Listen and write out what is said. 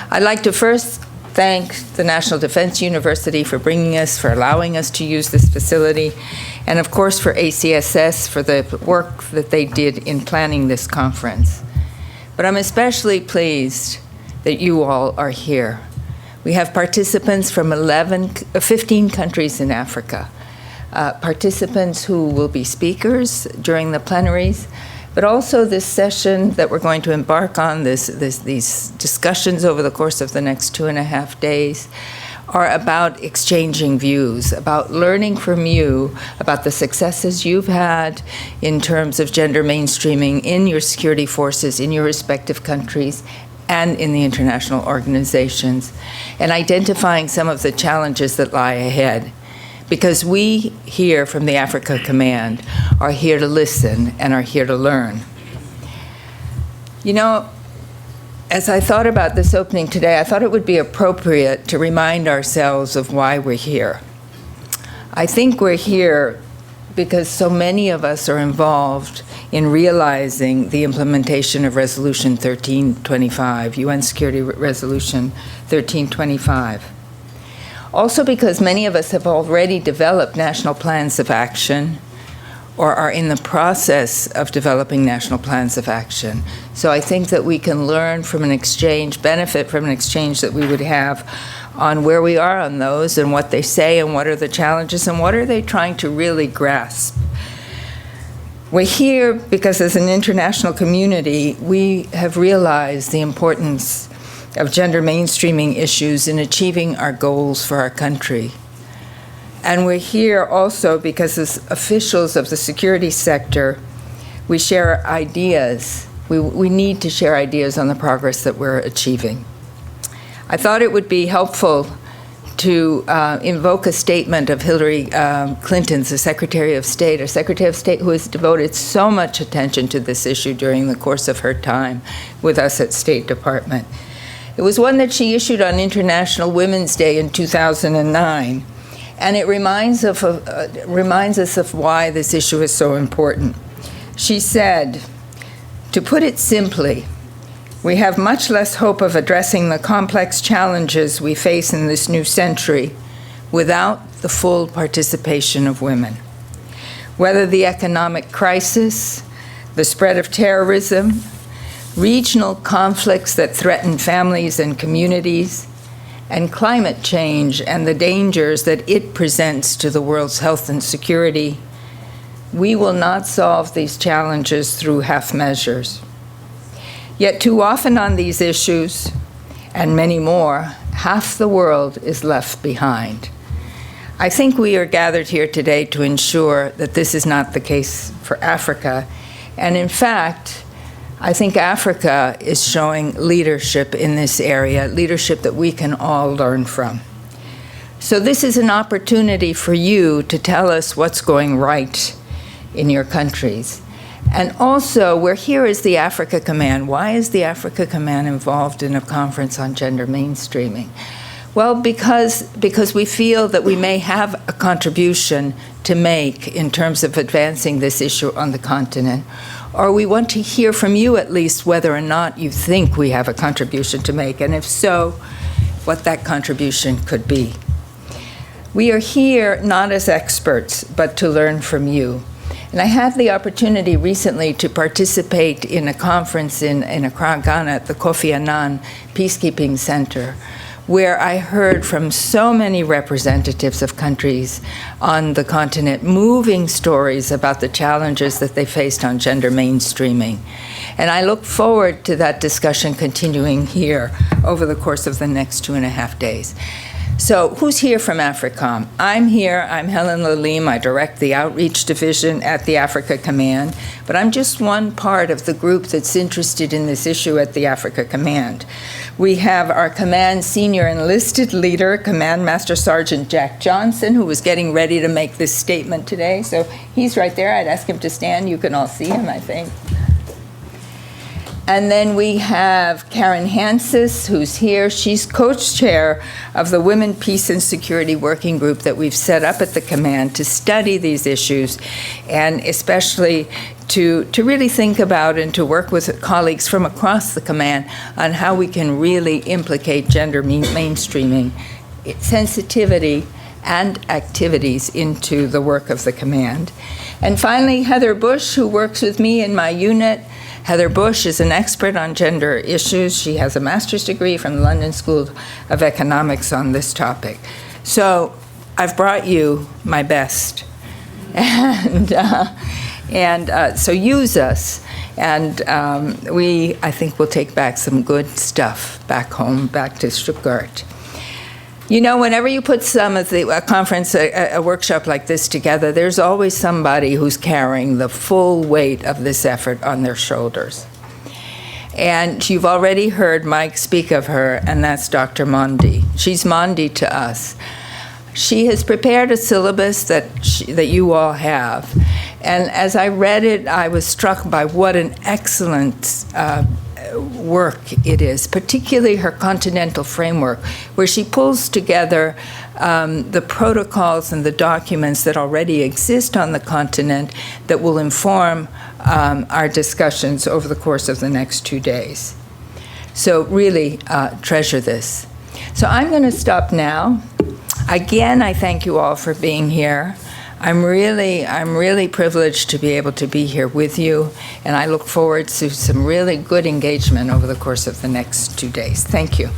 I'd like to first thank the National Defense University for bringing us, for allowing us to use this facility, and of course for ACSS for the work that they did in planning this conference. But I'm especially pleased that you all are here. We have participants from 15 countries in Africa, participants who will be speakers during the plenaries, but also this session that we're going to embark on, these discussions over the course of the next 2.5 days, are about exchanging views, about learning from you about the successes you've had in terms of gender mainstreaming in your security forces, in your respective countries, and in the international organizations, and identifying some of the challenges that lie ahead. Because we here from the Africa Command are here to listen and are here to learn. You know, as I thought about this opening today, I thought it would be appropriate to remind ourselves of why we're here. I think we're here because so many of us are involved in realizing the implementation of Resolution 1325, UN Security Resolution 1325. Also because many of us have already developed national plans of action or are in the process of developing national plans of action. So I think that we can learn from an exchange, benefit from an exchange that we would have on where we are on those and what they say and what are the challenges and what are they trying to really grasp. We're here because as an international community, we have realized the importance of gender mainstreaming issues in achieving our goals for our country. And we're here also because as officials of the security sector, we share ideas. We need to share ideas on the progress that we're achieving. I thought it would be helpful to invoke a statement of Hillary Clinton's, the Secretary of State, who has devoted so much attention to this issue during the course of her time with us at State Department. It was one that she issued on International Women's Day in 2009, and it reminds us of why this issue is so important. She said, "To put it simply, we have much less hope of addressing the complex challenges we face in this new century without the full participation of women. Whether the economic crisis, the spread of terrorism, regional conflicts that threaten families and communities, and climate change and the dangers that it presents to the world's health and security, we will not solve these challenges through half measures. Yet too often on these issues, and many more, half the world is left behind." I think we are gathered here today to ensure that this is not the case for Africa. And in fact, I think Africa is showing leadership in this area, leadership that we can all learn from. So this is an opportunity for you to tell us what's going right in your countries. And also, we're here as the Africa Command. Why is the Africa Command involved in a conference on gender mainstreaming? Well, because we feel that we may have a contribution to make in terms of advancing this issue on the continent. Or we want to hear from you at least whether or not you think we have a contribution to make, and if so, what that contribution could be. We are here not as experts, but to learn from you. And I had the opportunity recently to participate in a conference in Accra, Ghana at the Kofi Annan Peacekeeping Center, where I heard from so many representatives of countries on the continent moving stories about the challenges that they faced on gender mainstreaming. And I look forward to that discussion continuing here over the course of the next 2.5 days. So who's here from Africom? I'm here. I'm Helen La Lime. I direct the outreach division at the Africa Command, but I'm just one part of the group that's interested in this issue at the Africa Command. We have our command senior enlisted leader, Command Master Sergeant Jack Johnson, who was getting ready to make this statement today. So he's right there. I'd ask him to stand. You can all see him, I think. And then we have Karen Hansis, who's here. She's co-chair of the Women, Peace, and Security Working Group that we've set up at the command to study these issues, and especially to really think about and to work with colleagues from across the command on how we can really implicate gender mainstreaming, sensitivity, and activities into the work of the command. And finally, Heather Bush, who works with me in my unit. Heather Bush is an expert on gender issues. She has a master's degree from the London School of Economics on this topic. So I've brought you my best. And so use us. And I think we'll take back some good stuff back home, back to Stuttgart. You know, whenever you put a conference, a workshop like this together, there's always somebody who's carrying the full weight of this effort on their shoulders. And you've already heard Mike speak of her, and that's Dr. Mondi. She's Mondi to us. She has prepared a syllabus that you all have. And as I read it, I was struck by what an excellent work it is, particularly her continental framework, where she pulls together the protocols and the documents that already exist on the continent that will inform our discussions over the course of the next 2 days. So really treasure this. So I'm going to stop now. Again, I thank you all for being here. I'm really privileged to be able to be here with you, and I look forward to some really good engagement over the course of the next 2 days. Thank you.